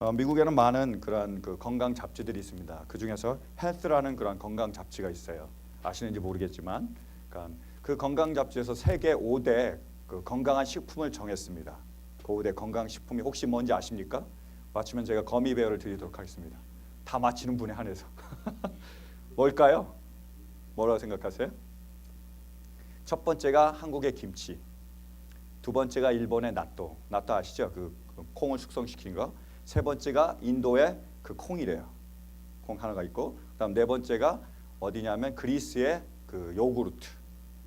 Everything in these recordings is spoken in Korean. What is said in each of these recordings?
미국에는 많은 그런 건강 잡지들이 있습니다. 그 중에서 헬스라는 그런 건강 잡지가 있어요. 아시는지 모르겠지만, 그러니까 그 건강 잡지에서 세계 5대 그 건강한 식품을 정했습니다. 그 5대 건강 식품이 혹시 뭔지 아십니까? 맞추면 제가 거미배어를 드리도록 하겠습니다. 다 맞히는 분에 한해서. 뭘까요? 뭐라고 생각하세요? 첫 번째가 한국의 김치, 두 번째가 일본의 나또 아시죠? 그 콩을 숙성시킨 거. 세 번째가 인도의 그 콩이래요. 콩 하나가 있고, 그다음 네 번째가 어디냐면 그리스의 그 요구르트.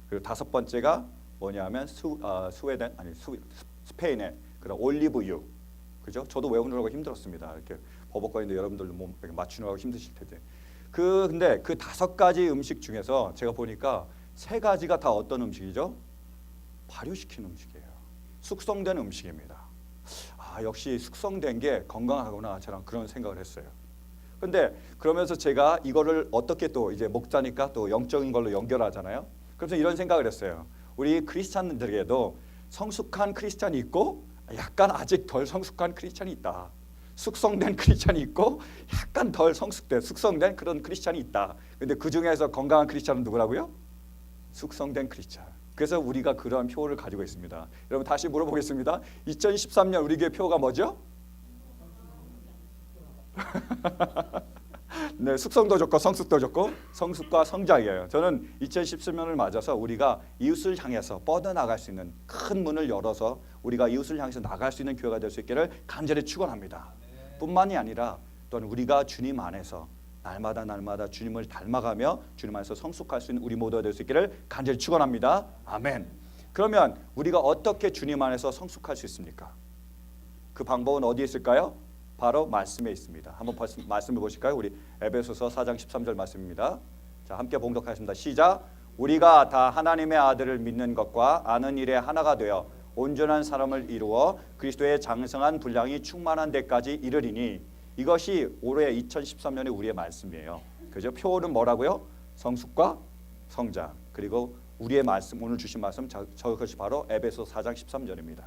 그리고 다섯 번째가 뭐냐면 스웨덴 아니 스페인의 그런 올리브유. 그죠? 저도 외우느라고 힘들었습니다. 이렇게 버벅거리는데 여러분들도 뭐 맞추느라고 힘드실 텐데. 근데 그 다섯 가지 음식 중에서 제가 보니까 세 가지가 다 어떤 음식이죠? 발효시킨 음식이에요. 숙성된 음식입니다. 역시 숙성된 게 건강하구나, 저는 그런 생각을 했어요. 근데 그러면서 제가 이거를 어떻게 또 이제 목자니까 또 영적인 걸로 연결하잖아요. 그래서 이런 생각을 했어요. 우리 크리스찬들에게도 성숙한 크리스찬이 있고 약간 아직 덜 성숙한 크리스찬이 있다. 숙성된 크리스찬이 있고 약간 덜 숙성된 그런 크리스찬이 있다. 근데 그 중에서 건강한 크리스찬은 누구라고요? 숙성된 크리스찬. 그래서 우리가 그러한 표를 가지고 있습니다. 여러분 다시 물어보겠습니다. 2013년 우리 교회 표가 뭐죠? 네, 숙성도 좋고 성숙도 좋고 성숙과 성장이에요. 저는 2013년을 맞아서 우리가 이웃을 향해서 뻗어나갈 수 있는 큰 문을 열어서 우리가 이웃을 향해서 나갈 수 있는 교회가 될 수 있기를 간절히 축원합니다. 뿐만이 아니라 또한 우리가 주님 안에서 날마다 주님을 닮아가며 주님 안에서 성숙할 수 있는 우리 모두가 될 수 있기를 간절히 축원합니다. 아멘. 그러면 우리가 어떻게 주님 안에서 성숙할 수 있습니까? 그 방법은 어디에 있을까요? 바로 말씀에 있습니다. 한번 말씀을 보실까요? 우리 에베소서 4장 13절 말씀입니다. 자, 함께 봉독하겠습니다. 시작. 우리가 다 하나님의 아들을 믿는 것과 아는 일에 하나가 되어 온전한 사람을 이루어 그리스도의 장성한 분량이 충만한 데까지 이르리니, 이것이 올해 2013년에 우리의 말씀이에요. 그죠? 표는 뭐라고요? 성숙과 성장. 그리고 우리의 말씀, 오늘 주신 말씀, 저것이 바로 에베소 4장 13절입니다.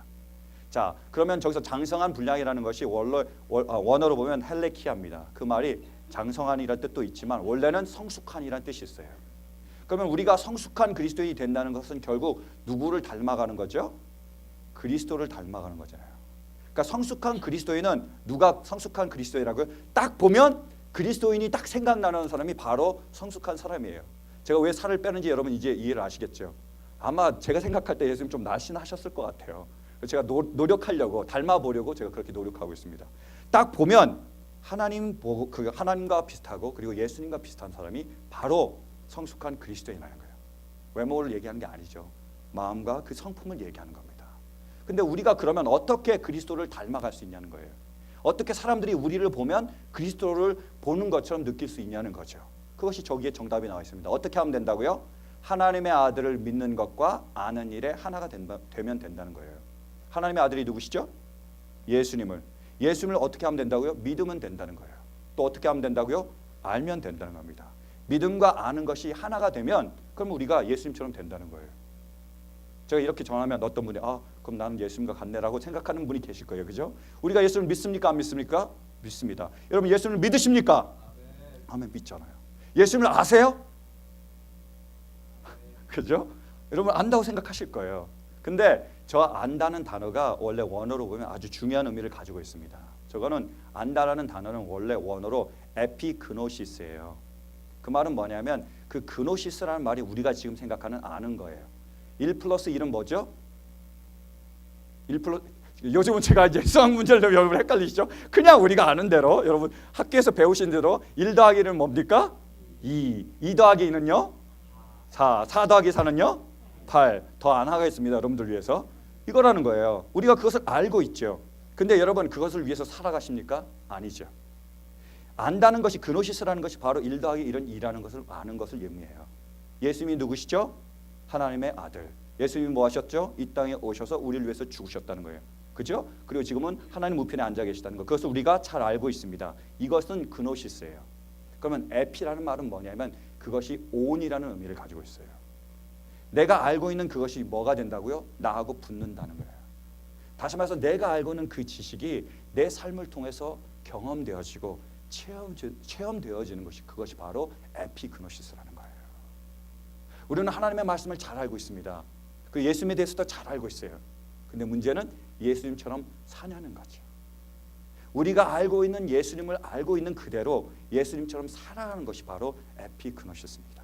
자, 그러면 저기서 장성한 분량이라는 것이 원어로 보면 헬레키아입니다. 그 말이 장성한이라는 뜻도 있지만 원래는 성숙한이라는 뜻이 있어요. 그러면 우리가 성숙한 그리스도인이 된다는 것은 결국 누구를 닮아가는 거죠? 그리스도를 닮아가는 거잖아요. 그러니까 성숙한 그리스도인은 누가 성숙한 그리스도인이라고요? 딱 보면 그리스도인이 딱 생각나는 사람이 바로 성숙한 사람이에요. 제가 왜 살을 빼는지 여러분 이제 이해를 아시겠죠? 아마 제가 생각할 때 예수님 좀 날씬하셨을 것 같아요. 제가 노력하려고 닮아보려고 제가 그렇게 노력하고 있습니다. 딱 보면 하나님과 비슷하고 그리고 예수님과 비슷한 사람이 바로 성숙한 그리스도인이라는 거예요. 외모를 얘기하는 게 아니죠. 마음과 그 성품을 얘기하는 겁니다. 근데 우리가 그러면 어떻게 그리스도를 닮아갈 수 있냐는 거예요. 어떻게 사람들이 우리를 보면 그리스도를 보는 것처럼 느낄 수 있냐는 거죠. 그것이 저기에 정답이 나와 있습니다. 어떻게 하면 된다고요? 하나님의 아들을 믿는 것과 아는 일에 하나가 되면 된다는 거예요. 하나님의 아들이 누구시죠? 예수님을 어떻게 하면 된다고요? 믿으면 된다는 거예요. 또 어떻게 하면 된다고요? 알면 된다는 겁니다. 믿음과 아는 것이 하나가 되면 그럼 우리가 예수님처럼 된다는 거예요. 제가 이렇게 전하면 어떤 분이 그럼 나는 예수님과 같네라고 생각하는 분이 계실 거예요. 그죠? 우리가 예수님을 믿습니까? 안 믿습니까? 믿습니다. 여러분 예수님을 믿으십니까? 아멘. 믿잖아요. 예수님을 아세요? 그죠? 여러분 안다고 생각하실 거예요. 근데 저 안다는 단어가 원래 원어로 보면 아주 중요한 의미를 가지고 있습니다. 저거는 안다라는 단어는 원래 원어로 에피그노시스예요. 그 말은 뭐냐면 그 그노시스라는 말이 우리가 지금 생각하는 아는 거예요. 1 플러스 1은 뭐죠? 요즘은 제가 이제 수학 문제를 여러분 헷갈리시죠? 그냥 우리가 아는 대로 여러분 학교에서 배우신 대로 1 더하기 1은 뭡니까? 2 더하기 2는요? 4 더하기 4는요? 8 더 안 하겠습니다. 여러분들 위해서 이거라는 거예요. 우리가 그것을 알고 있죠. 근데 여러분 그것을 위해서 살아가십니까? 아니죠. 안다는 것이 그노시스라는 것이 바로 1 더하기 1은 2라는 것을 아는 것을 의미해요. 예수님이 누구시죠? 하나님의 아들. 예수님이 뭐 하셨죠? 이 땅에 오셔서 우리를 위해서 죽으셨다는 거예요. 그죠? 그리고 지금은 하나님 우편에 앉아 계시다는 것. 그것을 우리가 잘 알고 있습니다. 이것은 그노시스예요. 그러면 에피라는 말은 뭐냐면 그것이 온이라는 의미를 가지고 있어요. 내가 알고 있는 그것이 뭐가 된다고요? 나하고 붙는다는 거예요. 다시 말해서 내가 알고 있는 그 지식이 내 삶을 통해서 경험되어지고 체험되어지는 것이 그것이 바로 에피그노시스라는 거예요. 우리는 하나님의 말씀을 잘 알고 있습니다. 그 예수님에 대해서도 잘 알고 있어요. 근데 문제는 예수님처럼 사냐는 거죠. 우리가 알고 있는 예수님을 알고 있는 그대로 예수님처럼 살아가는 것이 바로 에피그노시스입니다.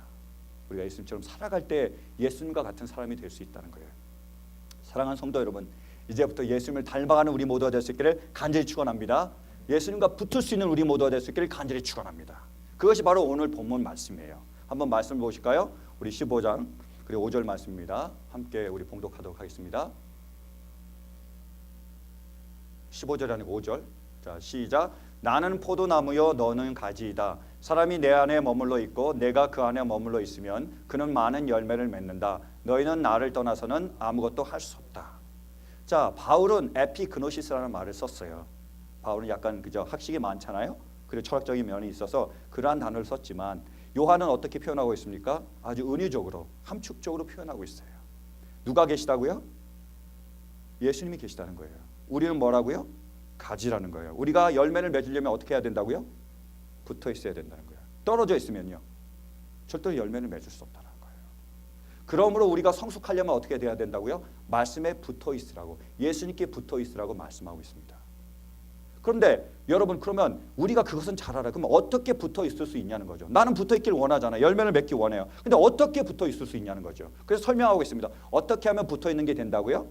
우리가 예수님처럼 살아갈 때 예수님과 같은 사람이 될 수 있다는 거예요. 사랑하는 성도 여러분, 이제부터 예수님을 닮아가는 우리 모두가 될 수 있기를 간절히 축원합니다. 예수님과 붙을 수 있는 우리 모두가 될 수 있기를 간절히 축원합니다. 그것이 바로 오늘 본문 말씀이에요. 한번 말씀 보실까요? 우리 15장 그리고 5절 말씀입니다. 함께 우리 봉독하도록 하겠습니다. 15절이 아니고 5절. 자, 시작. 나는 포도나무요 너는 가지이다. 사람이 내 안에 머물러 있고 내가 그 안에 머물러 있으면 그는 많은 열매를 맺는다. 너희는 나를 떠나서는 아무것도 할 수 없다. 자, 바울은 에피그노시스라는 말을 썼어요. 바울은 약간 그저 학식이 많잖아요. 그리고 철학적인 면이 있어서 그러한 단어를 썼지만 요한은 어떻게 표현하고 있습니까? 아주 은유적으로 함축적으로 표현하고 있어요. 누가 계시다고요? 예수님이 계시다는 거예요. 우리는 뭐라고요? 가지라는 거예요. 우리가 열매를 맺으려면 어떻게 해야 된다고요? 붙어 있어야 된다는 거예요. 떨어져 있으면요 절대로 열매를 맺을 수 없다는 거예요. 그러므로 우리가 성숙하려면 어떻게 돼야 된다고요? 말씀에 붙어 있으라고, 예수님께 붙어 있으라고 말씀하고 있습니다. 그런데 여러분, 그러면 우리가 그것은 잘 알아요. 그럼 어떻게 붙어 있을 수 있냐는 거죠. 나는 붙어 있길 원하잖아요. 열매를 맺기 원해요. 근데 어떻게 붙어 있을 수 있냐는 거죠. 그래서 설명하고 있습니다. 어떻게 하면 붙어 있는 게 된다고요?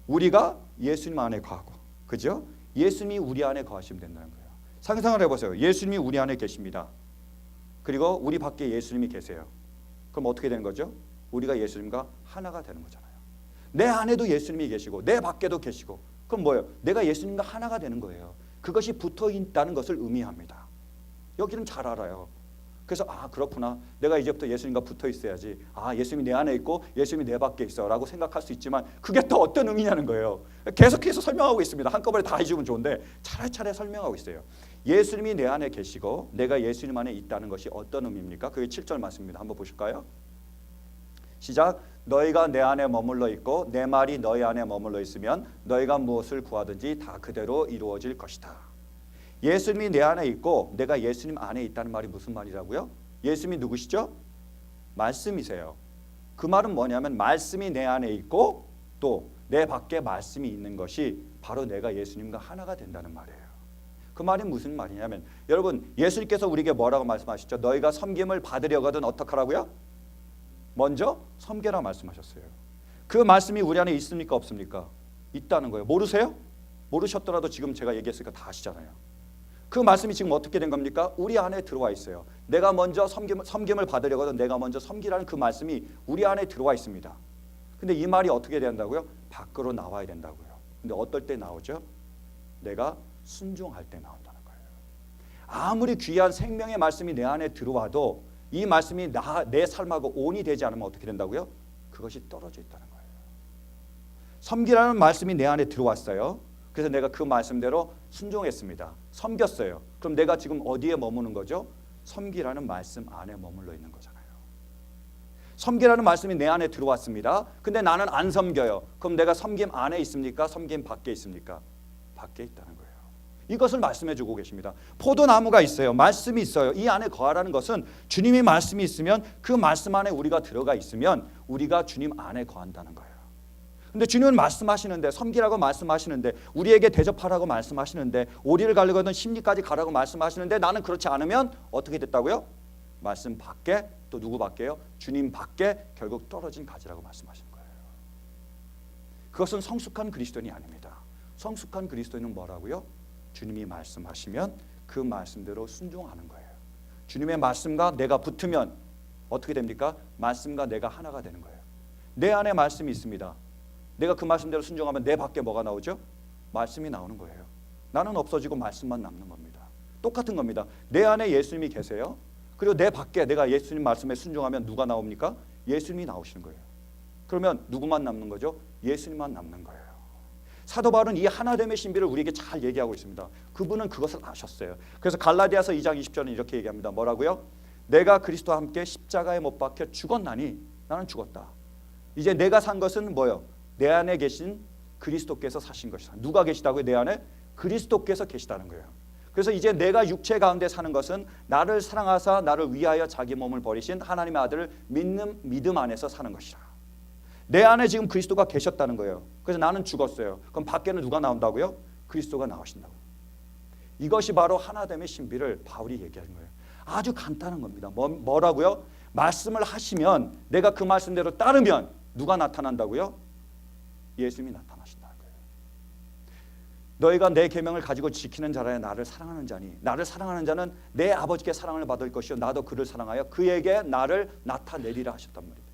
우리가 예수님 안에 거하고, 그죠? 예수님이 우리 안에 거하시면 된다는 거예요. 상상을 해보세요. 예수님이 우리 안에 계십니다. 그리고 우리 밖에 예수님이 계세요. 그럼 어떻게 되는 거죠? 우리가 예수님과 하나가 되는 거잖아요. 내 안에도 예수님이 계시고 내 밖에도 계시고, 그럼 뭐예요? 내가 예수님과 하나가 되는 거예요. 그것이 붙어 있다는 것을 의미합니다. 여기는 잘 알아요. 그래서 그렇구나. 내가 이제부터 예수님과 붙어 있어야지. 예수님이 내 안에 있고 예수님이 내 밖에 있어 라고 생각할 수 있지만 그게 또 어떤 의미냐는 거예요. 계속해서 설명하고 있습니다. 한꺼번에 다 해주면 좋은데 차례차례 설명하고 있어요. 예수님이 내 안에 계시고 내가 예수님 안에 있다는 것이 어떤 의미입니까? 그게 7절 말씀입니다. 한번 보실까요? 시작. 너희가 내 안에 머물러 있고 내 말이 너희 안에 머물러 있으면 너희가 무엇을 구하든지 다 그대로 이루어질 것이다. 예수님이 내 안에 있고 내가 예수님 안에 있다는 말이 무슨 말이라고요? 예수님이 누구시죠? 말씀이세요. 그 말은 뭐냐면 말씀이 내 안에 있고 또 내 밖에 말씀이 있는 것이 바로 내가 예수님과 하나가 된다는 말이에요. 그 말이 무슨 말이냐면, 여러분, 예수님께서 우리에게 뭐라고 말씀하셨죠? 너희가 섬김을 받으려거든 어떡하라고요? 먼저 섬겨라 말씀하셨어요. 그 말씀이 우리 안에 있습니까 없습니까? 있다는 거예요. 모르세요? 모르셨더라도 지금 제가 얘기했으니까 다 아시잖아요. 그 말씀이 지금 어떻게 된 겁니까? 우리 안에 들어와 있어요. 내가 먼저 섬김을 받으려거든 내가 먼저 섬기라는 그 말씀이 우리 안에 들어와 있습니다. 근데 이 말이 어떻게 된다고요? 밖으로 나와야 된다고요. 근데 어떨 때 나오죠? 내가 순종할 때 나온다는 거예요. 아무리 귀한 생명의 말씀이 내 안에 들어와도 이 말씀이 내 삶하고 온이 되지 않으면 어떻게 된다고요? 그것이 떨어져 있다는 거예요. 섬기라는 말씀이 내 안에 들어왔어요. 그래서 내가 그 말씀대로 순종했습니다. 섬겼어요. 그럼 내가 지금 어디에 머무는 거죠? 섬기라는 말씀 안에 머물러 있는 거잖아요. 섬기라는 말씀이 내 안에 들어왔습니다. 근데 나는 안 섬겨요. 그럼 내가 섬김 안에 있습니까? 섬김 밖에 있습니까? 밖에 있다는 거예요. 이것을 말씀해 주고 계십니다. 포도나무가 있어요. 말씀이 있어요. 이 안에 거하라는 것은 주님의 말씀이 있으면 그 말씀 안에 우리가 들어가 있으면 우리가 주님 안에 거한다는 거예요. 근데 주님은 말씀하시는데, 섬기라고 말씀하시는데, 우리에게 대접하라고 말씀하시는데, 오리를 가르거든 심리까지 가라고 말씀하시는데 나는 그렇지 않으면 어떻게 됐다고요? 말씀 밖에, 또 누구 밖에요? 주님 밖에 결국 떨어진 가지라고 말씀하시는 거예요. 그것은 성숙한 그리스도인이 아닙니다. 성숙한 그리스도인은 뭐라고요? 주님이 말씀하시면 그 말씀대로 순종하는 거예요. 주님의 말씀과 내가 붙으면 어떻게 됩니까? 말씀과 내가 하나가 되는 거예요. 내 안에 말씀이 있습니다. 내가 그 말씀대로 순종하면 내 밖에 뭐가 나오죠? 말씀이 나오는 거예요. 나는 없어지고 말씀만 남는 겁니다. 똑같은 겁니다. 내 안에 예수님이 계세요. 그리고 내 밖에 내가 예수님 말씀에 순종하면 누가 나옵니까? 예수님이 나오시는 거예요. 그러면 누구만 남는 거죠? 예수님만 남는 거예요. 사도 바울은 이 하나됨의 신비를 우리에게 잘 얘기하고 있습니다. 그분은 그것을 아셨어요. 그래서 갈라디아서 2장 20절은 이렇게 얘기합니다. 뭐라고요? 내가 그리스도와 함께 십자가에 못 박혀 죽었나니 나는 죽었다. 이제 내가 산 것은 뭐예요? 내 안에 계신 그리스도께서 사신 것이다. 누가 계시다고요? 내 안에? 그리스도께서 계시다는 거예요. 그래서 이제 내가 육체 가운데 사는 것은 나를 사랑하사 나를 위하여 자기 몸을 버리신 하나님의 아들을 믿는 믿음 안에서 사는 것이라. 내 안에 지금 그리스도가 계셨다는 거예요. 그래서 나는 죽었어요. 그럼 밖에는 누가 나온다고요? 그리스도가 나오신다고. 이것이 바로 하나됨의 신비를 바울이 얘기하는 거예요. 아주 간단한 겁니다. 뭐라고요? 말씀을 하시면 내가 그 말씀대로 따르면 누가 나타난다고요? 예수님이 나타나신다는 거예요. 너희가 내 계명을 가지고 지키는 자라야 나를 사랑하는 자니 나를 사랑하는 자는 내 아버지께 사랑을 받을 것이요 나도 그를 사랑하여 그에게 나를 나타내리라 하셨단 말이에요.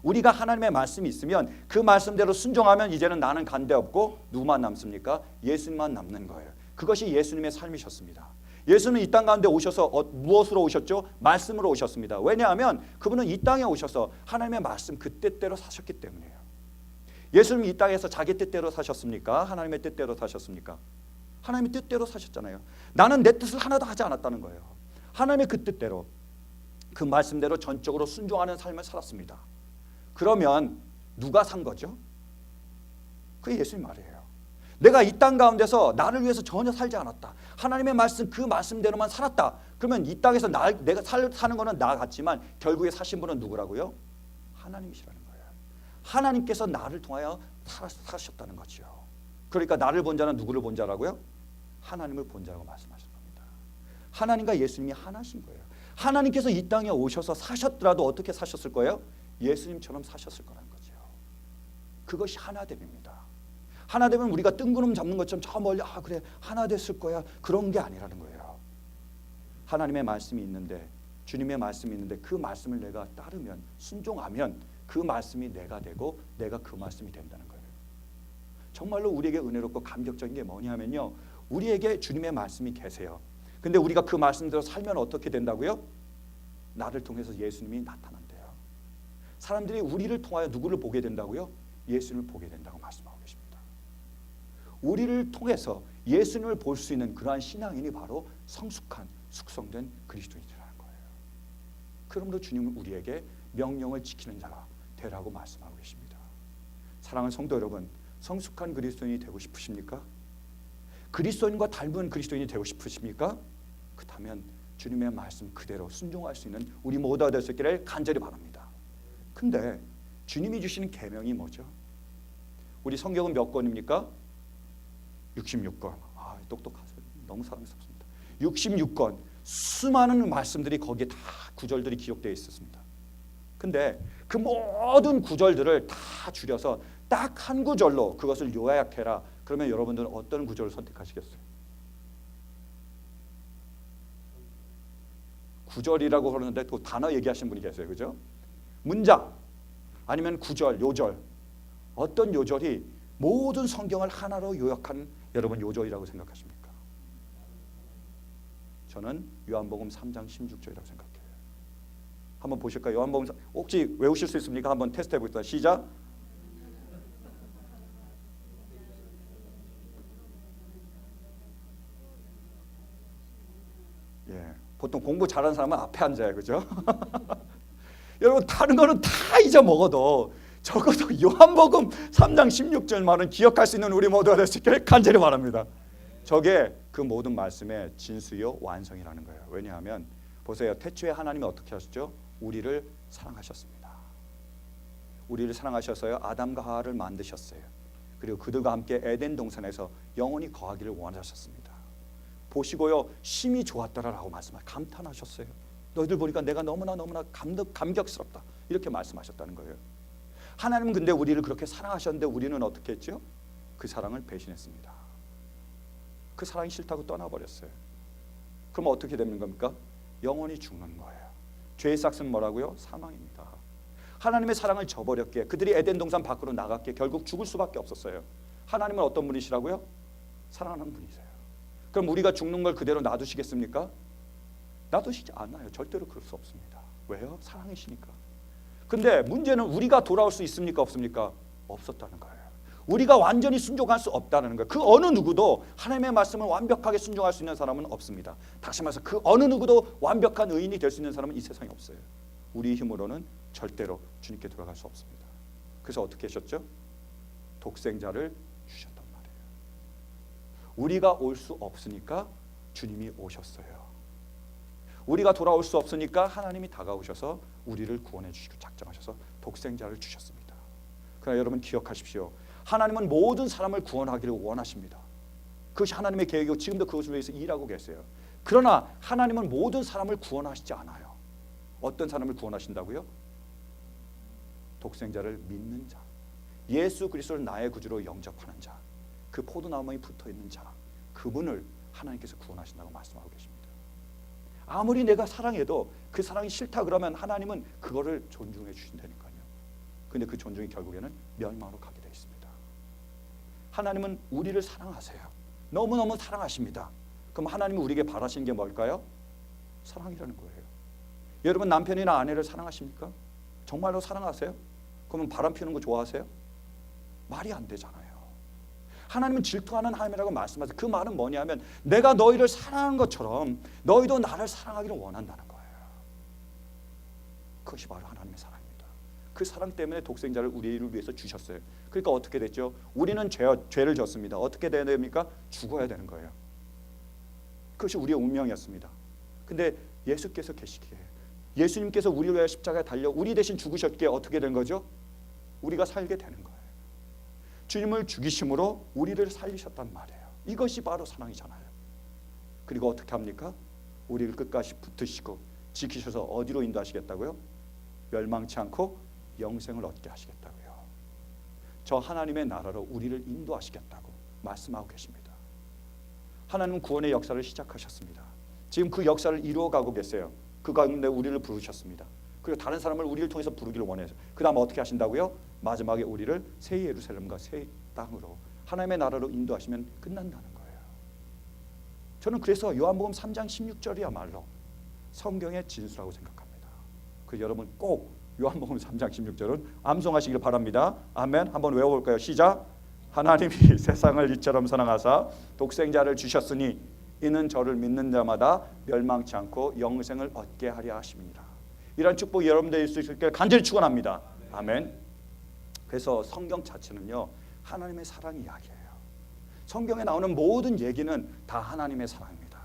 우리가 하나님의 말씀이 있으면 그 말씀대로 순종하면 이제는 나는 간데없고 누구만 남습니까? 예수님만 남는 거예요. 그것이 예수님의 삶이셨습니다. 예수는 이 땅 가운데 오셔서 무엇으로 오셨죠? 말씀으로 오셨습니다. 왜냐하면 그분은 이 땅에 오셔서 하나님의 말씀 그 뜻대로 사셨기 때문이에요. 예수님 이 땅에서 자기 뜻대로 사셨습니까? 하나님의 뜻대로 사셨습니까? 하나님의 뜻대로 사셨잖아요. 나는 내 뜻을 하나도 하지 않았다는 거예요. 하나님의 그 뜻대로 그 말씀대로 전적으로 순종하는 삶을 살았습니다. 그러면 누가 산 거죠? 그게 예수님 말이에요. 내가 이 땅 가운데서 나를 위해서 전혀 살지 않았다. 하나님의 말씀 그 말씀대로만 살았다. 그러면 이 땅에서 내가 사는 거는 나 같지만 결국에 사신 분은 누구라고요? 하나님이시라는 거예요. 하나님께서 나를 통하여 사셨다는 거죠. 그러니까 나를 본 자는 누구를 본 자라고요? 하나님을 본 자라고 말씀하신 겁니다. 하나님과 예수님이 하나신 거예요. 하나님께서 이 땅에 오셔서 사셨더라도 어떻게 사셨을 거예요? 예수님처럼 사셨을 거라는 거죠. 그것이 하나됨입니다. 하나되면 우리가 뜬구름 잡는 것처럼 저 멀리 그래 하나 됐을 거야 그런 게 아니라는 거예요. 하나님의 말씀이 있는데 주님의 말씀이 있는데 그 말씀을 내가 따르면 순종하면 그 말씀이 내가 되고 내가 그 말씀이 된다는 거예요. 정말로 우리에게 은혜롭고 감격적인 게 뭐냐면요. 우리에게 주님의 말씀이 계세요. 근데 우리가 그 말씀대로 살면 어떻게 된다고요? 나를 통해서 예수님이 나타난대요. 사람들이 우리를 통하여 누구를 보게 된다고요? 예수님을 보게 된다고 말씀하고 계십니다. 우리를 통해서 예수님을 볼 수 있는 그러한 신앙인이 바로 성숙한 숙성된 그리스도인이라는 거예요. 그러므로 주님은 우리에게 명령을 지키는 자가 되라고 말씀하고 계십니다. 사랑하는 성도 여러분, 성숙한 그리스도인이 되고 싶으십니까? 그리스도인과 닮은 그리스도인이 되고 싶으십니까? 그렇다면 주님의 말씀 그대로 순종할 수 있는 우리 모두가 될 수 있기를 간절히 바랍니다. 근데 주님이 주시는 계명이 뭐죠? 우리 성경은 몇 권입니까? 66권. 똑똑하세요. 너무 사랑스럽습니다. 66권. 수많은 말씀들이 거기에 다 구절들이 기록되어 있었습니다. 근데 그 모든 구절들을 다 줄여서 딱 한 구절로 그것을 요약해라. 그러면 여러분들은 어떤 구절을 선택하시겠어요? 구절이라고 그러는데 또 단어 얘기하시는 분이 계세요. 그죠? 문장 아니면 구절, 요절. 어떤 요절이 모든 성경을 하나로 요약한 여러분 요절이라고 생각하십니까? 저는 요한복음 3장 16절이라고 생각해요. 한번 보실까요? 요한복음 혹시 외우실 수 있습니까? 한번 테스트 해보겠습니다. 시작. 예, 보통 공부 잘하는 사람은 앞에 앉아요. 그죠? 여러분 다른 거는 다 잊어먹어도 적어도 요한복음 3장 16절만은 기억할 수 있는 우리 모두가 될 수 있기를 간절히 바랍니다. 저게 그 모든 말씀의 진수요 완성이라는 거예요. 왜냐하면 보세요. 태초에 하나님이 어떻게 하셨죠? 우리를 사랑하셨습니다. 우리를 사랑하셔서요 아담과 하와를 만드셨어요. 그리고 그들과 함께 에덴 동산에서 영원히 거하기를 원하셨습니다. 보시고요 심히 좋았더라라고 감탄하셨어요. 너희들 보니까 내가 너무나 감격스럽다 이렇게 말씀하셨다는 거예요. 하나님은 근데 우리를 그렇게 사랑하셨는데 우리는 어떻게 했죠? 그 사랑을 배신했습니다. 그 사랑이 싫다고 떠나버렸어요. 그럼 어떻게 되는 겁니까? 영원히 죽는 거예요. 죄의 삭은 뭐라고요? 사망입니다. 하나님의 사랑을 저버렸기에 그들이 에덴 동산 밖으로 나갔기에 결국 죽을 수밖에 없었어요. 하나님은 어떤 분이시라고요? 사랑하는 분이세요. 그럼 우리가 죽는 걸 그대로 놔두시겠습니까? 놔두시지 않아요. 절대로 그럴 수 없습니다. 왜요? 사랑이시니까. 근데 문제는 우리가 돌아올 수 있습니까? 없습니까? 없었다는 거예요. 우리가 완전히 순종할 수 없다는 거예요. 그 어느 누구도 하나님의 말씀을 완벽하게 순종할 수 있는 사람은 없습니다. 다시 말해서 그 어느 누구도 완벽한 의인이 될 수 있는 사람은 이 세상에 없어요. 우리 힘으로는 절대로 주님께 돌아갈 수 없습니다. 그래서 어떻게 하셨죠? 독생자를 주셨단 말이에요. 우리가 올 수 없으니까 주님이 오셨어요. 우리가 돌아올 수 없으니까 하나님이 다가오셔서 우리를 구원해 주시고 작정하셔서 독생자를 주셨습니다. 그러나 여러분 기억하십시오. 하나님은 모든 사람을 구원하기를 원하십니다. 그것이 하나님의 계획이고 지금도 그것을 위해서 일하고 계세요. 그러나 하나님은 모든 사람을 구원하시지 않아요. 어떤 사람을 구원하신다고요? 독생자를 믿는 자, 예수 그리스도를 나의 구주로 영접하는 자, 그 포도나무에 붙어있는 자, 그분을 하나님께서 구원하신다고 말씀하고 계십니다. 아무리 내가 사랑해도 그 사랑이 싫다 그러면 하나님은 그거를 존중해 주신다니까요. 근데 그 존중이 결국에는 멸망으로 가게 되어 있습니다. 하나님은 우리를 사랑하세요. 너무너무 사랑하십니다. 그럼 하나님이 우리에게 바라시는 게 뭘까요? 사랑이라는 거예요. 여러분 남편이나 아내를 사랑하십니까? 정말로 사랑하세요? 그러면 바람 피우는 거 좋아하세요? 말이 안 되잖아요. 하나님은 질투하는 하나님이라고 말씀하세요. 그 말은 뭐냐면 내가 너희를 사랑하는 것처럼 너희도 나를 사랑하기를 원한다는 거예요. 그것이 바로 하나님의 사랑입니다. 그 사랑 때문에 독생자를 우리를 위해서 주셨어요. 그러니까 어떻게 됐죠? 우리는 죄를 졌습니다. 어떻게 돼야 됩니까? 죽어야 되는 거예요. 그것이 우리의 운명이었습니다. 근데 예수께서 계시기에 예수님께서 우리를 위해 십자가에 달려 우리 대신 죽으셨기에 어떻게 된 거죠? 우리가 살게 되는 거예요. 주님을 죽이심으로 우리를 살리셨단 말이에요. 이것이 바로 사랑이잖아요. 그리고 어떻게 합니까? 우리를 끝까지 붙드시고 지키셔서 어디로 인도하시겠다고요? 멸망치 않고 영생을 얻게 하시겠다고요. 저 하나님의 나라로 우리를 인도하시겠다고 말씀하고 계십니다. 하나님은 구원의 역사를 시작하셨습니다. 지금 그 역사를 이루어가고 계세요. 그 가운데 우리를 부르셨습니다. 그리고 다른 사람을 우리를 통해서 부르기를 원해서 그 다음 어떻게 하신다고요? 마지막에 우리를 새 예루살렘과 새 땅으로 하나님의 나라로 인도하시면 끝난다는 거예요. 저는 그래서 요한복음 3장 16절이야말로 성경의 진수라고 생각합니다. 그 여러분 꼭 요한복음 3장 16절은 암송하시길 바랍니다. 아멘. 한번 외워볼까요? 시작. 하나님이 세상을 이처럼 사랑하사 독생자를 주셨으니 이는 저를 믿는 자마다 멸망치 않고 영생을 얻게 하려 하심이니라. 이런 축복이 여러분들이 있을 수 있기를 간절히 축원합니다. 아멘. 그래서 성경 자체는요 하나님의 사랑 이야기예요. 성경에 나오는 모든 얘기는 다 하나님의 사랑입니다.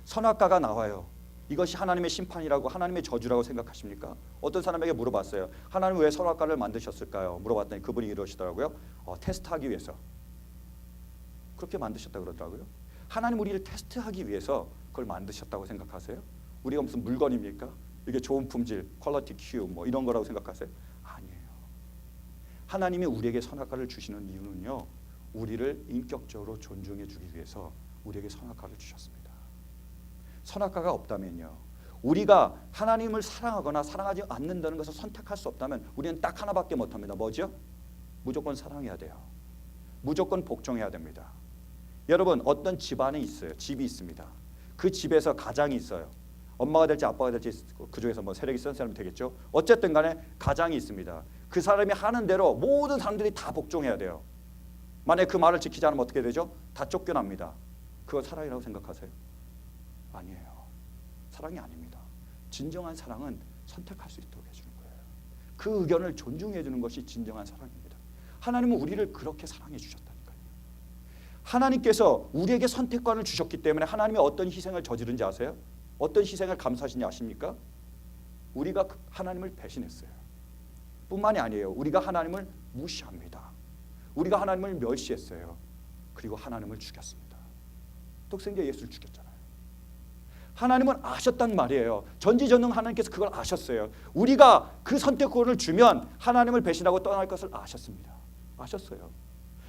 선악과가 나와요. 이것이 하나님의 심판이라고 하나님의 저주라고 생각하십니까? 어떤 사람에게 물어봤어요. 하나님은 왜 선악과를 만드셨을까요? 물어봤더니 그분이 이러시더라고요. 테스트하기 위해서. 그렇게 만드셨다고 그러더라고요. 하나님 우리를 테스트하기 위해서 그걸 만드셨다고 생각하세요? 우리가 무슨 물건입니까? 이게 좋은 품질, 퀄리티 Q 뭐 이런 거라고 생각하세요? 아니에요. 하나님이 우리에게 선악과를 주시는 이유는요. 우리를 인격적으로 존중해 주기 위해서 우리에게 선악과를 주셨습니다. 선악과가 없다면요. 우리가 하나님을 사랑하거나 사랑하지 않는다는 것을 선택할 수 없다면 우리는 딱 하나밖에 못합니다. 뭐죠? 무조건 사랑해야 돼요. 무조건 복종해야 됩니다. 여러분 어떤 집안에 있어요. 집이 있습니다. 그 집에서 가장이 있어요. 엄마가 될지 아빠가 될지 그중에서 뭐 세력이 센 사람이 되겠죠. 어쨌든 간에 가장이 있습니다. 그 사람이 하는 대로 모든 사람들이 다 복종해야 돼요. 만약에 그 말을 지키지 않으면 어떻게 되죠? 다 쫓겨납니다. 그거 사랑이라고 생각하세요? 아니에요. 사랑이 아닙니다. 진정한 사랑은 선택할 수 있도록 해주는 거예요. 그 의견을 존중해 주는 것이 진정한 사랑입니다. 하나님은 우리를 그렇게 사랑해 주셨다니까요. 하나님께서 우리에게 선택권을 주셨기 때문에 하나님이 어떤 희생을 저지른지 아세요? 어떤 희생을 감수하시는지 아십니까? 우리가 하나님을 배신했어요. 뿐만이 아니에요. 우리가 하나님을 무시합니다. 우리가 하나님을 멸시했어요. 그리고 하나님을 죽였습니다. 독생자 예수를 죽였잖아요. 하나님은 아셨단 말이에요. 전지전능 하나님께서 그걸 아셨어요. 우리가 그 선택권을 주면 하나님을 배신하고 떠날 것을 아셨습니다. 아셨어요.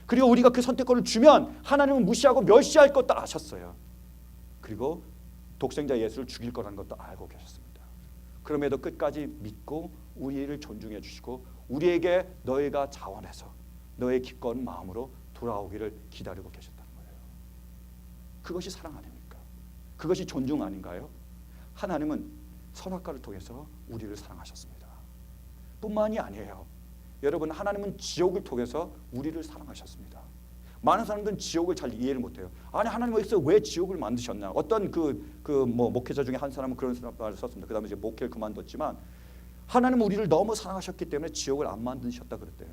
그리고 우리가 그 선택권을 주면 하나님을 무시하고 멸시할 것도 아셨어요. 그리고 독생자 예수를 죽일 거라는 것도 알고 계셨습니다. 그럼에도 끝까지 믿고 우리를 존중해 주시고 우리에게 너희가 자원해서 너의 기꺼운 마음으로 돌아오기를 기다리고 계셨다는 거예요. 그것이 사랑 아닙니까? 그것이 존중 아닌가요? 하나님은 선악과를 통해서 우리를 사랑하셨습니다. 뿐만이 아니에요. 여러분 하나님은 지옥을 통해서 우리를 사랑하셨습니다. 많은 사람들은 지옥을 잘 이해를 못해요. 아니 하나님께서 왜 지옥을 만드셨나? 어떤 뭐 목회자 중에 한 사람은 그런 말을 썼습니다. 그 다음에 이제 목회를 그만뒀지만 하나님은 우리를 너무 사랑하셨기 때문에 지옥을 안 만드셨다 그랬대요.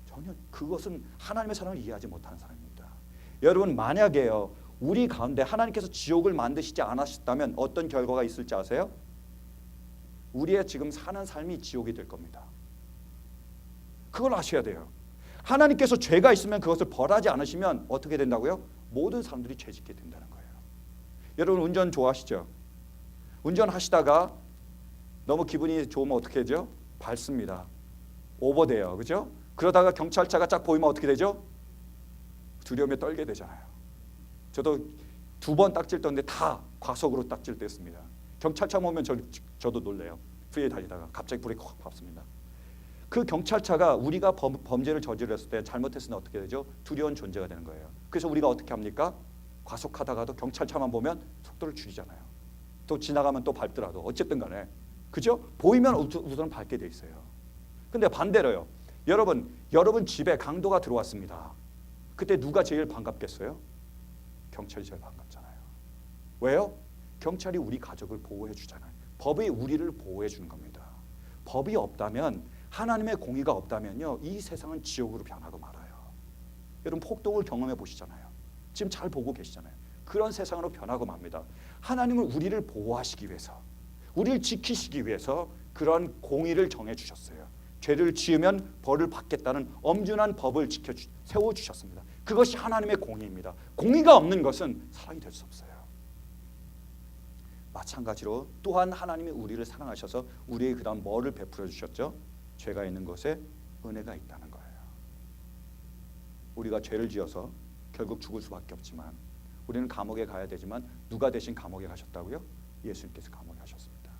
전혀 그것은 하나님의 사랑을 이해하지 못하는 사람입니다. 여러분 만약에요 우리 가운데 하나님께서 지옥을 만드시지 않으셨다면 어떤 결과가 있을지 아세요? 우리의 지금 사는 삶이 지옥이 될 겁니다. 그걸 아셔야 돼요. 하나님께서 죄가 있으면 그것을 벌하지 않으시면 어떻게 된다고요? 모든 사람들이 죄짓게 된다는 거예요. 여러분 운전 좋아하시죠? 운전하시다가 너무 기분이 좋으면 어떻게 되죠? 밟습니다. 오버돼요. 그죠? 그러다가 경찰차가 쫙 보이면 어떻게 되죠? 두려움에 떨게 되잖아요. 저도 2번 딱질 떴는데 다 과속으로 딱질 뗐습니다. 경찰차 오면 저도 놀래요. 프리에 달리다가 갑자기 불이 콱 밟습니다. 그 경찰차가 우리가 범죄를 저질렀을 때 잘못했으면 어떻게 되죠? 두려운 존재가 되는 거예요. 그래서 우리가 어떻게 합니까? 과속하다가도 경찰차만 보면 속도를 줄이잖아요. 또 지나가면 또 밟더라도 어쨌든 간에 그죠? 보이면 우선 밟게 돼 있어요. 근데 반대로요. 여러분 집에 강도가 들어왔습니다. 그때 누가 제일 반갑겠어요? 경찰이 제일 반갑잖아요. 왜요? 경찰이 우리 가족을 보호해 주잖아요. 법이 우리를 보호해 주는 겁니다. 법이 없다면 하나님의 공의가 없다면요. 이 세상은 지옥으로 변하고 말아요. 여러분 폭동을 경험해 보시잖아요. 지금 잘 보고 계시잖아요. 그런 세상으로 변하고 맙니다. 하나님은 우리를 보호하시기 위해서 우리를 지키시기 위해서 그런 공의를 정해 주셨어요. 죄를 지으면 벌을 받겠다는 엄중한 법을 세워주셨습니다. 그것이 하나님의 공의입니다. 공의가 없는 것은 사랑이 될 수 없어요. 마찬가지로 또한 하나님이 우리를 사랑하셔서 우리에게 그 다음 뭐를 베풀어 주셨죠? 죄가 있는 곳에 은혜가 있다는 거예요. 우리가 죄를 지어서 결국 죽을 수밖에 없지만 우리는 감옥에 가야 되지만 누가 대신 감옥에 가셨다고요? 예수님께서 감옥에 가셨습니다.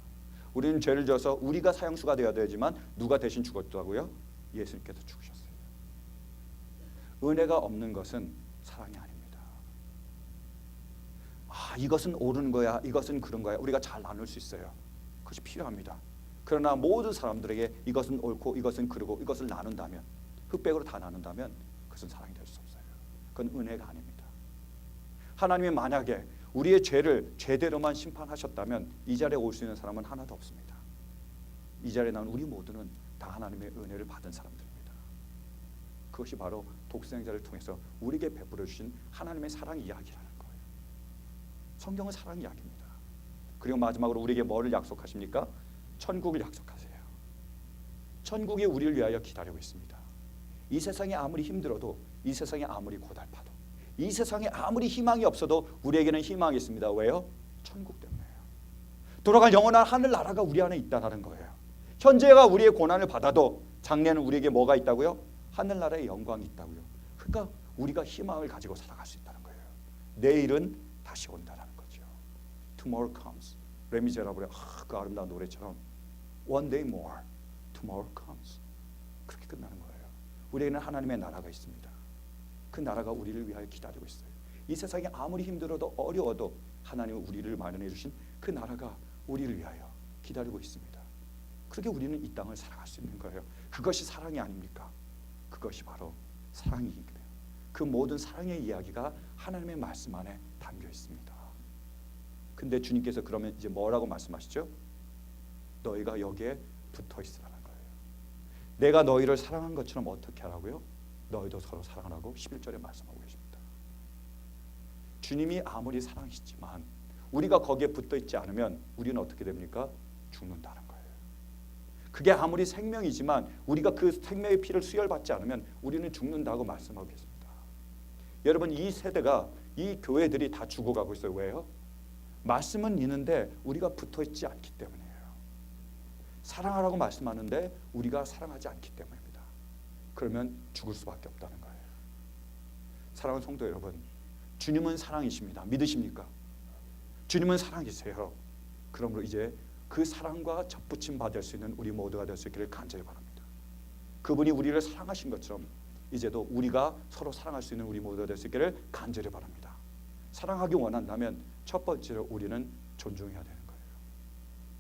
우리는 죄를 지어서 우리가 사형수가 되어야 되지만 누가 대신 죽었다고요? 예수님께서 죽으셨어요. 은혜가 없는 것은 사랑이 아닙니다. 이것은 옳은 거야, 이것은 그런 거야. 우리가 잘 나눌 수 있어요. 그것이 필요합니다. 그러나 모든 사람들에게 이것은 옳고 이것은 그르고 이것을 나눈다면 흑백으로 다 나눈다면 그것은 사랑이 될 수 없어요. 그건 은혜가 아닙니다. 하나님이 만약에 우리의 죄를 제대로만 심판하셨다면 이 자리에 올 수 있는 사람은 하나도 없습니다. 이 자리에 나온 우리 모두는 다 하나님의 은혜를 받은 사람들입니다. 그것이 바로 독생자를 통해서 우리에게 베풀어 주신 하나님의 사랑 이야기라는 거예요. 성경은 사랑 이야기입니다. 그리고 마지막으로 우리에게 뭐를 약속하십니까? 천국을 약속하세요. 천국이 우리를 위하여 기다리고 있습니다. 이 세상이 아무리 힘들어도 이 세상이 아무리 고달파도 이 세상에 아무리 희망이 없어도 우리에게는 희망이 있습니다. 왜요? 천국 때문에요. 돌아갈 영원한 하늘나라가 우리 안에 있다는 거예요. 현재가 우리의 고난을 받아도 장래는 우리에게 뭐가 있다고요? 하늘나라의 영광이 있다고요. 그러니까 우리가 희망을 가지고 살아갈 수 있다는 거예요. 내일은 다시 온다는 거죠. Tomorrow comes. 레미제라블의 그 아름다운 노래처럼 One day more, tomorrow comes. 그렇게 끝나는 거예요. 우리에게는 하나님의 나라가 있습니다. 그 나라가 우리를 위하여 기다리고 있어요. 이 세상이 아무리 힘들어도 어려워도 하나님은 우리를 마련해 주신 그 나라가 우리를 위하여 기다리고 있습니다. 그렇게 우리는 이 땅을 살아갈 수 있는 거예요. 그것이 사랑이 아닙니까? 그것이 바로 사랑이에요. 그 모든 사랑의 이야기가 하나님의 말씀 안에 담겨 있습니다. 근데 주님께서 그러면 이제 뭐라고 말씀하시죠? 너희가 여기에 붙어 있으라는 거예요. 내가 너희를 사랑한 것처럼 어떻게 하라고요? 너희도 서로 사랑하라고 11절에 말씀하고 계십니다. 주님이 아무리 사랑이시지만 우리가 거기에 붙어 있지 않으면 우리는 어떻게 됩니까? 죽는다는 거예요. 그게 아무리 생명이지만 우리가 그 생명의 피를 수혈받지 않으면 우리는 죽는다고 말씀하고 계십니다. 여러분 이 세대가 이 교회들이 다 죽어가고 있어요. 왜요? 말씀은 있는데 우리가 붙어 있지 않기 때문이에요. 사랑하라고 말씀하는데 우리가 사랑하지 않기 때문입니다. 그러면 죽을 수밖에 없다는 거예요. 사랑하는 성도 여러분, 주님은 사랑이십니다. 믿으십니까? 주님은 사랑이세요. 그러므로 이제 그 사랑과 접붙임 받을 수 있는 우리 모두가 될 수 있기를 간절히 바랍니다. 그분이 우리를 사랑하신 것처럼 이제도 우리가 서로 사랑할 수 있는 우리 모두가 될 수 있기를 간절히 바랍니다. 사랑하기 원한다면 첫 번째로 우리는 존중해야 되는 거예요.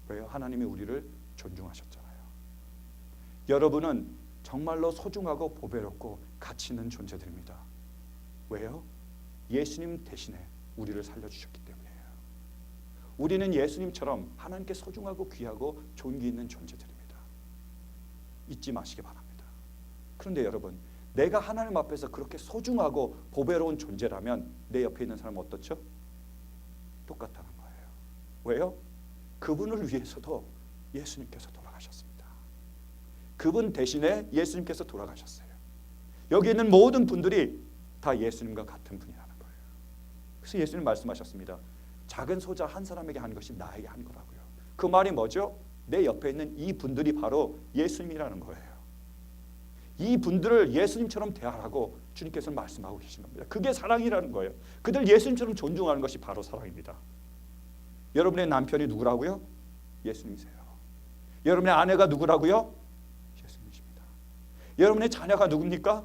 왜요? 하나님이 우리를 존중하셨잖아요. 여러분은 정말로 소중하고 보배롭고 가치 있는 존재들입니다. 왜요? 예수님 대신에 우리를 살려주셨기 때문이에요. 우리는 예수님처럼 하나님께 소중하고 귀하고 존귀 있는 존재들입니다. 잊지 마시기 바랍니다. 그런데 여러분, 내가 하나님 앞에서 그렇게 소중하고 보배로운 존재라면 내 옆에 있는 사람은 어떻죠? 똑같다는 거예요. 왜요? 그분을 위해서도 예수님께서 돌아가셨습니다. 그분 대신에 예수님께서 돌아가셨어요. 여기 있는 모든 분들이 다 예수님과 같은 분이라는 거예요. 그래서 예수님 말씀하셨습니다. 작은 소자 한 사람에게 한 것이 나에게 한 거라고요. 그 말이 뭐죠? 내 옆에 있는 이 분들이 바로 예수님이라는 거예요. 이 분들을 예수님처럼 대하라고 주님께서 말씀하고 계신 겁니다. 그게 사랑이라는 거예요. 그들 예수님처럼 존중하는 것이 바로 사랑입니다. 여러분의 남편이 누구라고요? 예수님이세요. 여러분의 아내가 누구라고요? 예수님이십니다. 여러분의 자녀가 누굽니까?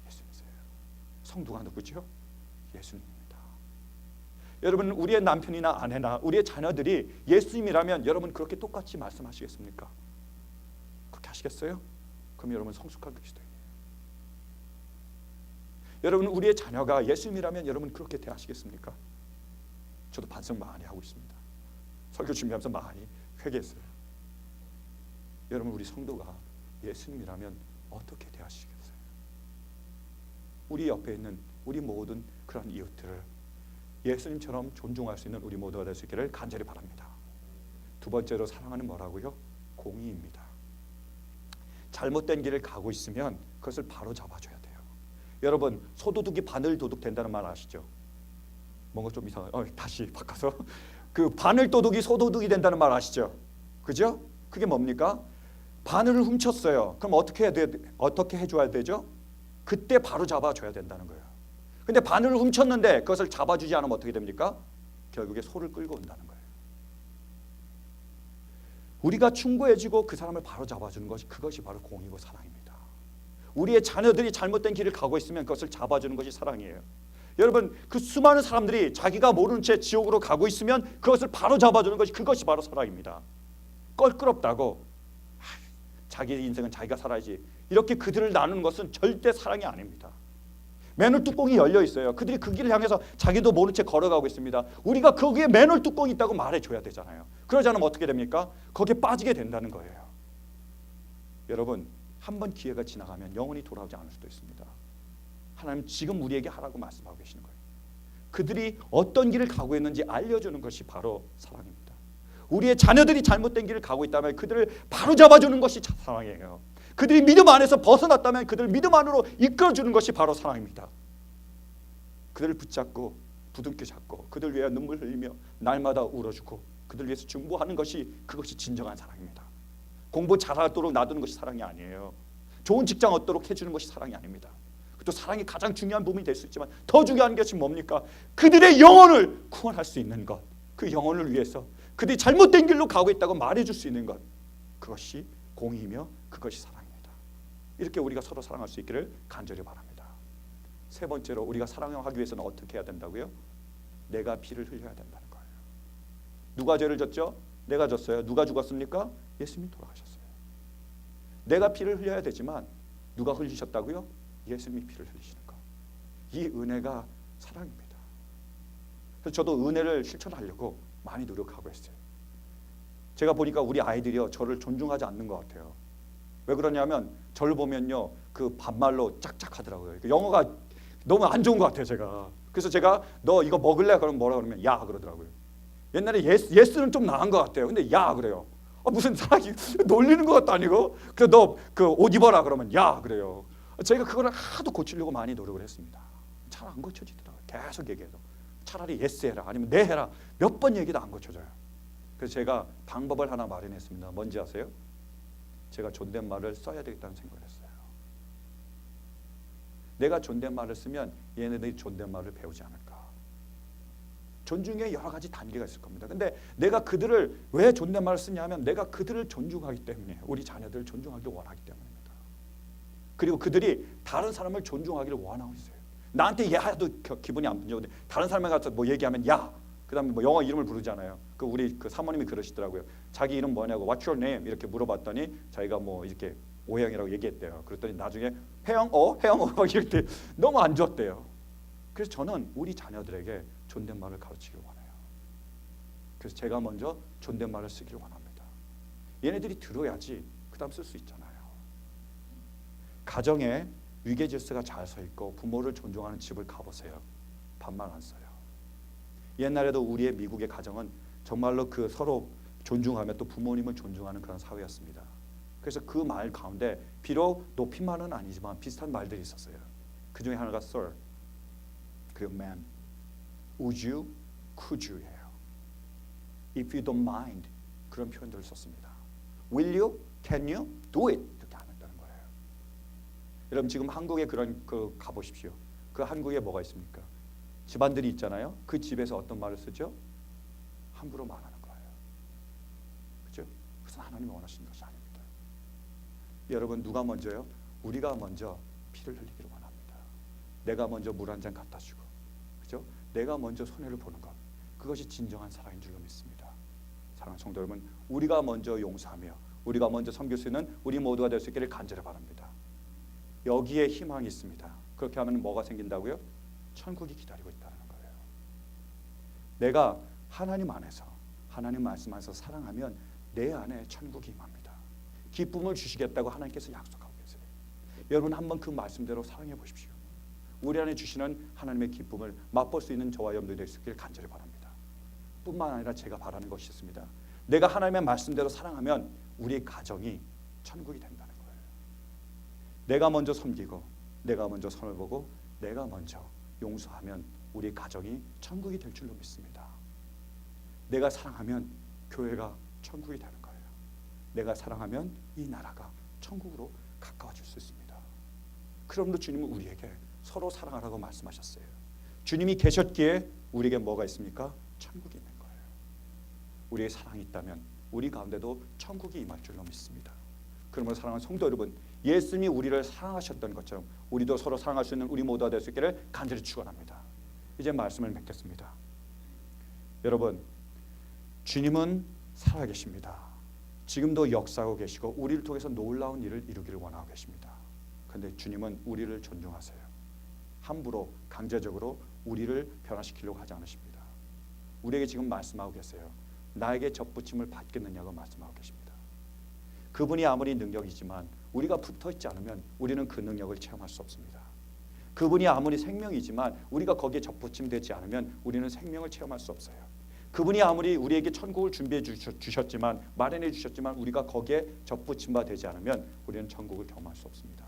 예수님이세요. 성도가 누구죠? 예수님입니다. 여러분, 우리의 남편이나 아내나 우리의 자녀들이 예수님이라면 여러분 그렇게 똑같이 말씀하시겠습니까? 그렇게 하시겠어요? 그럼 여러분 성숙한 그리스도인이에요. 여러분, 우리의 자녀가 예수님이라면 여러분 그렇게 대하시겠습니까? 저도 반성 많이 하고 있습니다. 설교 준비하면서 많이 회개했어요. 여러분, 우리 성도가 예수님이라면 어떻게 대하시겠어요? 우리 옆에 있는 우리 모든 그런 이웃들을 예수님처럼 존중할 수 있는 우리 모두가 될 수 있기를 간절히 바랍니다. 두 번째로 사랑하는 뭐라고요? 공의입니다. 잘못된 길을 가고 있으면 그것을 바로 잡아줘야 돼요. 여러분, 소도둑이 바늘 도둑 된다는 말 아시죠? 뭔가 좀 이상해요. 다시 바꿔서 그 바늘 도둑이 소도둑이 된다는 말 아시죠? 그죠? 그게 뭡니까? 바늘을 훔쳤어요. 그럼 어떻게 해줘야 되죠? 그때 바로 잡아줘야 된다는 거예요. 근데 바늘을 훔쳤는데 그것을 잡아주지 않으면 어떻게 됩니까? 결국에 소를 끌고 온다는 거예요. 우리가 충고해주고 그 사람을 바로 잡아주는 것이 그것이 바로 공의고 사랑입니다. 우리의 자녀들이 잘못된 길을 가고 있으면 그것을 잡아주는 것이 사랑이에요. 여러분, 그 수많은 사람들이 자기가 모르는 채 지옥으로 가고 있으면 그것을 바로 잡아주는 것이 그것이 바로 사랑입니다. 껄끄럽다고 자기 인생은 자기가 살아야지 이렇게 그들을 나누는 것은 절대 사랑이 아닙니다. 맨홀 뚜껑이 열려 있어요. 그들이 그 길을 향해서 자기도 모른 채 걸어가고 있습니다. 우리가 거기에 맨홀 뚜껑이 있다고 말해줘야 되잖아요. 그러지 않으면 어떻게 됩니까? 거기에 빠지게 된다는 거예요. 여러분, 한 번 기회가 지나가면 영원히 돌아오지 않을 수도 있습니다. 하나님 지금 우리에게 하라고 말씀하고 계시는 거예요. 그들이 어떤 길을 가고 있는지 알려주는 것이 바로 사랑입니다. 우리의 자녀들이 잘못된 길을 가고 있다면 그들을 바로 잡아주는 것이 사랑이에요. 그들이 믿음 안에서 벗어났다면 그들을 믿음 안으로 이끌어주는 것이 바로 사랑입니다. 그들을 붙잡고 부둥켜 잡고 그들 위해 눈물 흘리며 날마다 울어주고 그들 위해서 중보하는 것이 그것이 진정한 사랑입니다. 공부 잘하도록 놔두는 것이 사랑이 아니에요. 좋은 직장 얻도록 해주는 것이 사랑이 아닙니다. 또 사랑이 가장 중요한 부분이 될 수 있지만 더 중요한 것이 뭡니까? 그들의 영혼을 구원할 수 있는 것, 그 영혼을 위해서 그들이 잘못된 길로 가고 있다고 말해줄 수 있는 것, 그것이 공의이며 그것이 사랑입니다. 이렇게 우리가 서로 사랑할 수 있기를 간절히 바랍니다. 세 번째로 우리가 사랑하기 위해서는 어떻게 해야 된다고요? 내가 피를 흘려야 된다는 거예요. 누가 죄를 졌죠? 내가 졌어요. 누가 죽었습니까? 예수님이 돌아가셨어요. 내가 피를 흘려야 되지만 누가 흘리셨다고요? 예수님이 피를 흘리시는 것. 이 은혜가 사랑입니다. 그래서 저도 은혜를 실천하려고 많이 노력하고 있어요. 제가 보니까 우리 아이들이요, 저를 존중하지 않는 것 같아요. 왜 그러냐면 저를 보면요, 그 반말로 짝짝하더라고요. 영어가 너무 안 좋은 것 같아요, 제가. 그래서 제가 너 이거 먹을래? 그러면 뭐라 그러면 야 그러더라고요. 옛날에 예스는 좀 나은 것 같아요. 근데 야 그래요. 무슨 사람이 놀리는 것 같도 아니고. 그래서 너 그 옷 입어라 그러면 야 그래요. 제가 그거를 하도 고치려고 많이 노력을 했습니다. 잘 안 고쳐지더라고요. 계속 얘기해도 차라리 예스 해라 아니면 네 해라 몇 번 얘기도 안 고쳐져요. 그래서 제가 방법을 하나 마련했습니다. 뭔지 아세요? 제가 존댓말을 써야 되겠다는 생각을 했어요. 내가 존댓말을 쓰면 얘네들이 존댓말을 배우지 않을까. 존중에 여러 가지 단계가 있을 겁니다. 근데 내가 그들을 왜 존댓말을 쓰냐면 내가 그들을 존중하기 때문에, 우리 자녀들을 존중하기를 원하기 때문입니다. 그리고 그들이 다른 사람을 존중하기를 원하고 있어요. 나한테 야도 기분이 안 좋은데 다른 사람에 가서 뭐 얘기하면 야, 그다음에 뭐 영어 이름을 부르잖아요. 그 우리 그 사모님이 그러시더라고요. 자기 이름 뭐냐고 What's your name 이렇게 물어봤더니 자기가 뭐 이렇게 오형이라고 얘기했대요. 그랬더니 나중에 혜영 이럴 때 너무 안 좋았대요. 그래서 저는 우리 자녀들에게 존댓말을 가르치기를 원해요. 그래서 제가 먼저 존댓말을 쓰기를 원합니다. 얘네들이 들어야지 그 다음 쓸 수 있잖아요. 가정에 위계 질서가 잘 서 있고 부모를 존중하는 집을 가보세요. 반말 안 써요. 옛날에도 우리의 미국의 가정은 정말로 그 서로 존중하며 또 부모님을 존중하는 그런 사회였습니다. 그래서 그 말 가운데 비록 높임말은 아니지만 비슷한 말들이 있었어요. 그 중에 하나가 sir, 그리고 ma'am, would you, could you예요. If you don't mind, 그런 표현들을 썼습니다. Will you, can you, do it 이렇게 안 한다는 거예요. 여러분 지금 한국에 그런 그 가보십시오. 그 한국에 뭐가 있습니까? 집안들이 있잖아요. 그 집에서 어떤 말을 쓰죠? 함부로 말하는 거예요. 그렇죠? 그것은 하나님이 원하시는 것이 아닙니다. 여러분 누가 먼저요? 우리가 먼저 피를 흘리기를 원합니다. 내가 먼저 물 한 잔 갖다 주고, 그렇죠? 내가 먼저 손해를 보는 것, 그것이 진정한 사랑인 줄로 믿습니다. 사랑하는 성도 여러분, 우리가 먼저 용서하며 우리가 먼저 섬길 수 있는 우리 모두가 될 수 있기를 간절히 바랍니다. 여기에 희망이 있습니다. 그렇게 하면 뭐가 생긴다고요? 천국이 기다리고 있다는 거예요. 내가 하나님 안에서 하나님 말씀 안에서 사랑하면 내 안에 천국이 임합니다. 기쁨을 주시겠다고 하나님께서 약속하고 계세요. 여러분 한번 그 말씀대로 사랑해 보십시오. 우리 안에 주시는 하나님의 기쁨을 맛볼 수 있는 저와 여러분들이 될 수 있기를 간절히 바랍니다. 뿐만 아니라 제가 바라는 것이 있습니다. 내가 하나님의 말씀대로 사랑하면 우리의 가정이 천국이 된다는 거예요. 내가 먼저 섬기고 내가 먼저 선을 보고 내가 먼저 용서하면 우리 가정이 천국이 될 줄로 믿습니다. 내가 사랑하면 교회가 천국이 되는 거예요. 내가 사랑하면 이 나라가 천국으로 가까워질 수 있습니다. 그러므로 주님은 우리에게 서로 사랑하라고 말씀하셨어요. 주님이 계셨기에 우리에게 뭐가 있습니까? 천국이 있는 거예요. 우리의 사랑이 있다면 우리 가운데도 천국이 임할 줄로 믿습니다. 그러므로 사랑하는 성도 여러분, 예수님이 우리를 사랑하셨던 것처럼 우리도 서로 사랑할 수 있는 우리 모두가 될 수 있기를 간절히 축원합니다. 이제 말씀을 맺겠습니다. 여러분, 주님은 살아계십니다. 지금도 역사하고 계시고 우리를 통해서 놀라운 일을 이루기를 원하고 계십니다. 그런데 주님은 우리를 존중하세요. 함부로 강제적으로 우리를 변화시키려고 하지 않으십니다. 우리에게 지금 말씀하고 계세요. 나에게 접붙임을 받겠느냐고 말씀하고 계십니다. 그분이 아무리 능력이지만 우리가 붙어있지 않으면 우리는 그 능력을 체험할 수 없습니다. 그분이 아무리 생명이지만 우리가 거기에 접붙임되지 않으면 우리는 생명을 체험할 수 없어요. 그분이 아무리 우리에게 천국을 준비해 주셨지만 마련해 주셨지만 우리가 거기에 접붙임바 되지 않으면 우리는 천국을 경험할 수 없습니다.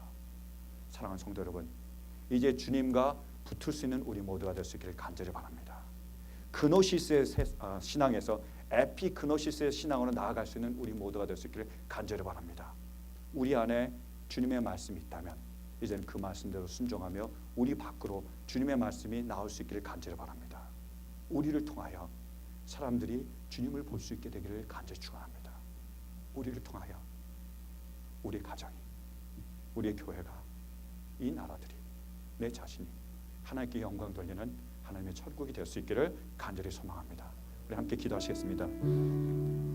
사랑하는 성도 여러분, 이제 주님과 붙을 수 있는 우리 모두가 될 수 있기를 간절히 바랍니다. 그노시스의 신앙에서 에피그노시스의 신앙으로 나아갈 수 있는 우리 모두가 될 수 있기를 간절히 바랍니다. 우리 안에 주님의 말씀이 있다면 이제는 그 말씀대로 순종하며 우리 밖으로 주님의 말씀이 나올 수 있기를 간절히 바랍니다. 우리를 통하여 사람들이 주님을 볼 수 있게 되기를 간절히 축원합니다. 우리를 통하여 우리 가정이, 우리의 교회가, 이 나라들이, 내 자신이 하나님께 영광 돌리는 하나님의 천국이 될 수 있기를 간절히 소망합니다. 우리 함께 기도하시겠습니다.